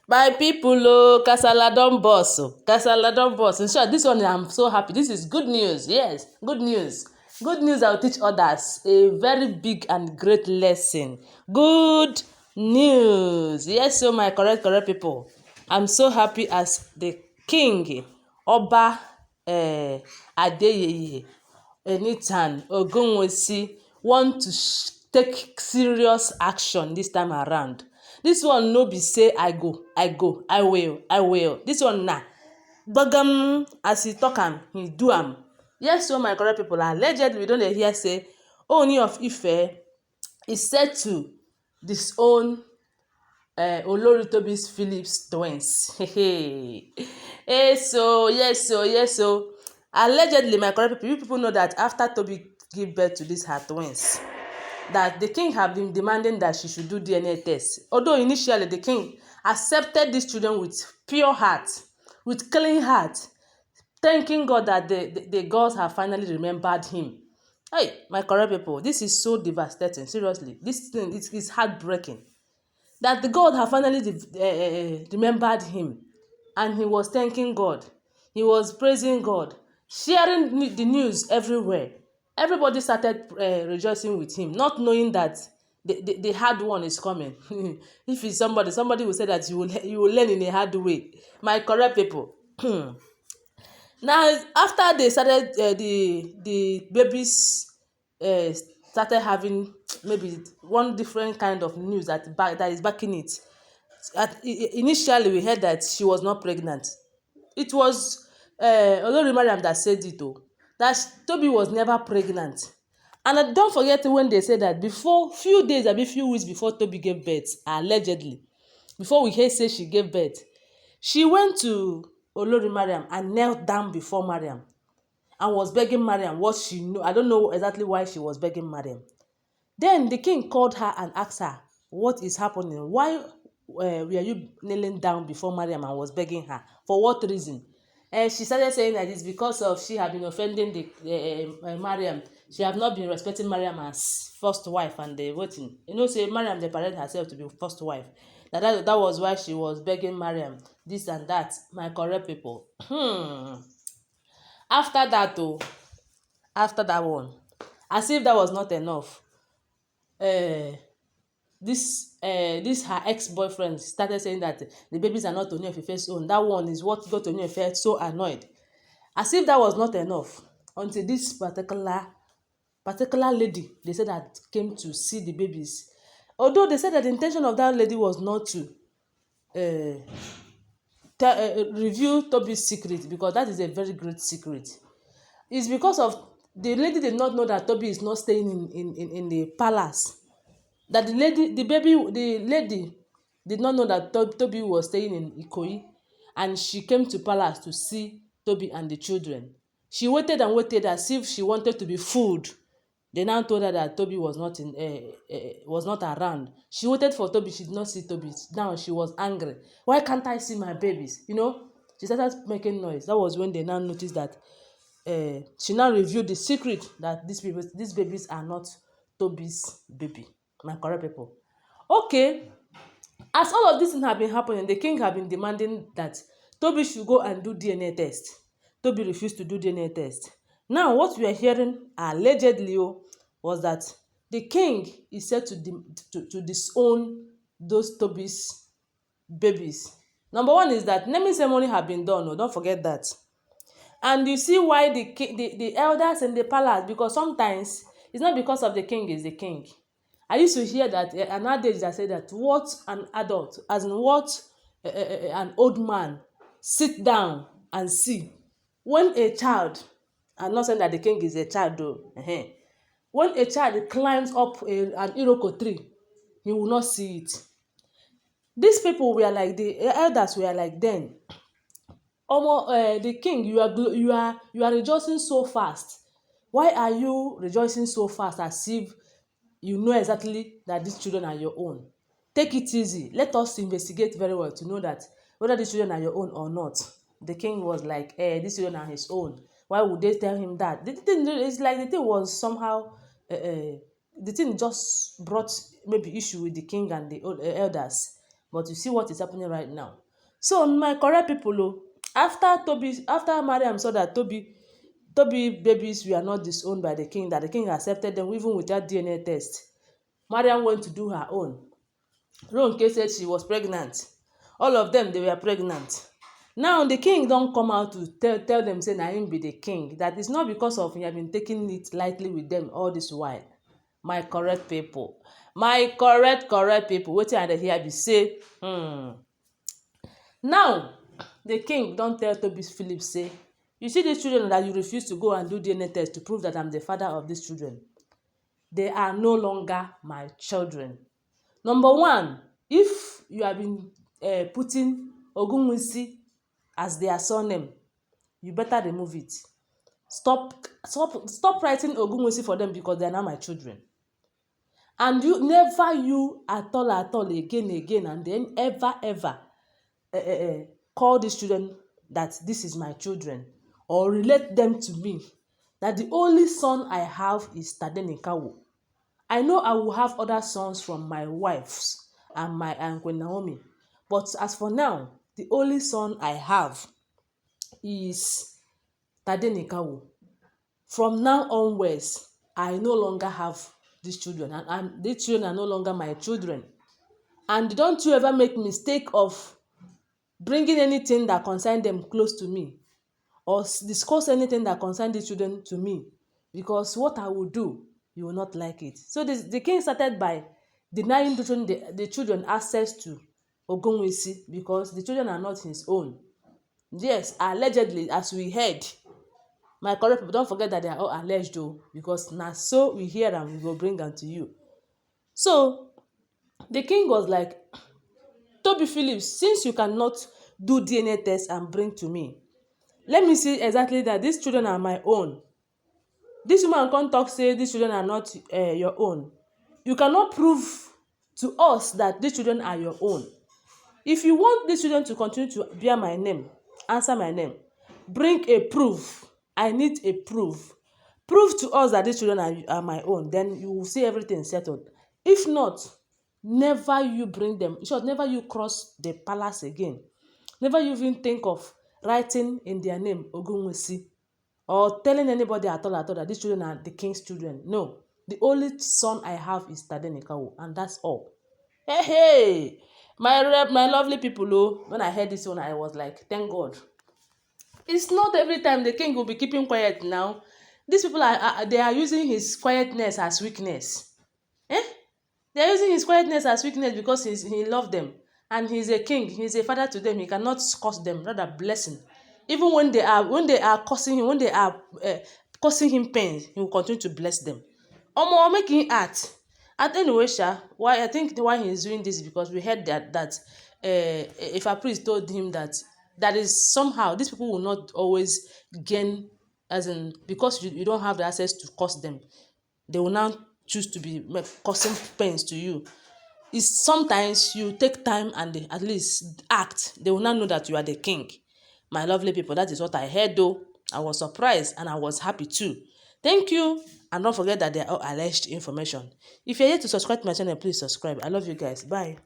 My people, oh, Kasala don burst, oh, Kasala don burst. In short, this one I'm so happy. This is good news. Yes, good news. Good news I will teach others. A very big and great lesson. Good news. Yes, so my correct people. I'm so happy as the king, Oba Adeyeye Enitan Ogunwusi want to take serious action this time around. This one no be say I go, I will. This one na gbagam as he talk am, he do am. Yes, so my correct people, allegedly we don dey hear say Ooni of Ife is set to disown Olori Tobi's Phillips twins. Yes so allegedly my correct people, you people know that after Tobi give birth to these her twins, that the king have been demanding that she should do DNA test. Although initially the king accepted these children with pure heart, with clean heart, thanking God that the gods have finally remembered him. Hey, my correct people, this is so devastating. Seriously, this thing is heartbreaking. That the God have finally remembered him, and he was thanking God. He was praising God, sharing the news everywhere. Everybody started rejoicing with him, not knowing that the hard one is coming. If it's somebody will say that you will learn in a hard way. My correct people. Now, after they started, the babies started having maybe one different kind of news that is backing it. Initially, we heard that she was not pregnant. It was Olori Mariam that said it, oh, that Tobi was never pregnant. And don't forget when they said that before few days, maybe few weeks before Tobi gave birth, allegedly, before we hear say she gave birth, she went to Olori Mariam and knelt down before Mariam and was begging Mariam what she know. I don't know exactly why she was begging Mariam. Then the king called her and asked her what is happening. Why were you kneeling down before Mariam and was begging her? For what reason? She started saying that it's because of she had been offending the Mariam. She have not been respecting Mariam as first wife and the waiting. You know, say Mariam declared herself to be first wife. That was why she was begging Mariam this and that. My correct people. After that, though, after that one, as if that was not enough, this her ex-boyfriend started saying that the babies are not Ooni of Ife's own. That one is what got Ooni of Ife so annoyed. As if that was not enough, until this particular lady, they said, that came to see the babies. Although they said that the intention of that lady was not to reveal Tobi's secret, because that is a very great secret. It's because of the lady did not know that Tobi is not staying in the palace. That the lady did not know that Tobi was staying in Ikoyi, and she came to palace to see Tobi and the children. She waited and waited as if she wanted to be fooled. They now told her that Tobi was not around. She waited for Tobi. She did not see Tobi. Now she was angry. Why can't I see my babies? You know, she started making noise. That was when they now noticed that she now revealed the secret that these babies are not Tobi's baby. My correct people. Okay, as all of these things have been happening, the king have been demanding that Tobi should go and do DNA test. Tobi refused to do DNA test. Now, what we are hearing allegedly was that the king is said to disown those Tobi's babies. Number one is that naming ceremony have been done. Oh, don't forget that. And you see why the elders in the palace, because sometimes it's not because of the king is the king. I used to hear that an adage that said that what an adult, as in what an old man sit down and see. When a child, I'm not saying that the king is a child though, when a child climbs up an iroko tree, he will not see it. These people were like, the elders were like, then the king, you are rejoicing so fast. Why are you rejoicing so fast, as if you know exactly that these children are your own? Take it easy. Let us investigate very well to know that whether these children are your own or not. The king was like, these children are his own. Why would they tell him that? The thing is like, the thing was somehow the thing just brought maybe issue with the king and the elders. But you see what is happening right now. So my correct people, after Mariam saw that Tobi babies were not disowned by the king, that the king accepted them even without DNA test, Mariam went to do her own. Ronke said she was pregnant. All of them, they were pregnant. Now the king don come out to tell them say na him be the king. That is not because of he have been taking it lightly with them all this while. My correct people, wetin I dey hear be say, now the king don tell Tobi Philip say, you see these children that you refuse to go and do DNA test to prove that I'm the father of these children, they are no longer my children. Number one, if you have been putting Ogunwusi as their surname, you better remove it. Stop writing Ogunwusi for them because they are not my children. And you never at all again and then ever call these children that this is my children or relate them to me. That the only son I have is Tadenikawo. I know I will have other sons from my wives and Queen Naomi, but as for now, the only son I have is Tadenikawo. From now onwards, I no longer have these children, and these children are no longer my children. And don't you ever make mistake of bringing anything that concern them close to me, or discuss anything that concern these children to me, because what I will do, you will not like it. So the king started by denying the children access to Ogunwusi because the children are not his own. Yes, allegedly, as we heard. My correct people, don't forget that they are all alleged though, because now so we hear and we will bring them to you. So the king was like, Tobi Phillips, since you cannot do DNA test and bring to me, let me see exactly that these children are my own. This woman can't talk say these children are not your own. You cannot prove to us that these children are your own. If you want these children to continue to bear my name, answer my name, bring a proof. I need a proof. Prove to us that these children are my own. Then you will see everything settled. If not, never you bring them. In short, never you cross the palace again. Never you even think of writing in their name Ogunwusi or telling anybody at all that these children are the king's children. No. The only son I have is Tadenikawo, and that's all. Hey, my lovely people, when I heard this one, I was like, thank God. It's not every time the king will be keeping quiet now. These people they are using his quietness as weakness. They are using his quietness as weakness because he loved them. And he's a king, he's a father to them. He cannot curse them, rather blessing. Even when they are cursing him, when they are causing him pain, he will continue to bless them. Making art. And anyway, why I think why he is doing this is because we heard that if a priest told him that is somehow these people will not always gain, as in because you don't have the access to curse them, they will now choose to be causing pains to you. It's sometimes you take time and they at least act, they will not know that you are the king. My lovely people, that is what I heard though. I was surprised and I was happy too. Thank you, and don't forget that they are all alleged information. If you're yet to subscribe to my channel, please subscribe. I love you guys. Bye.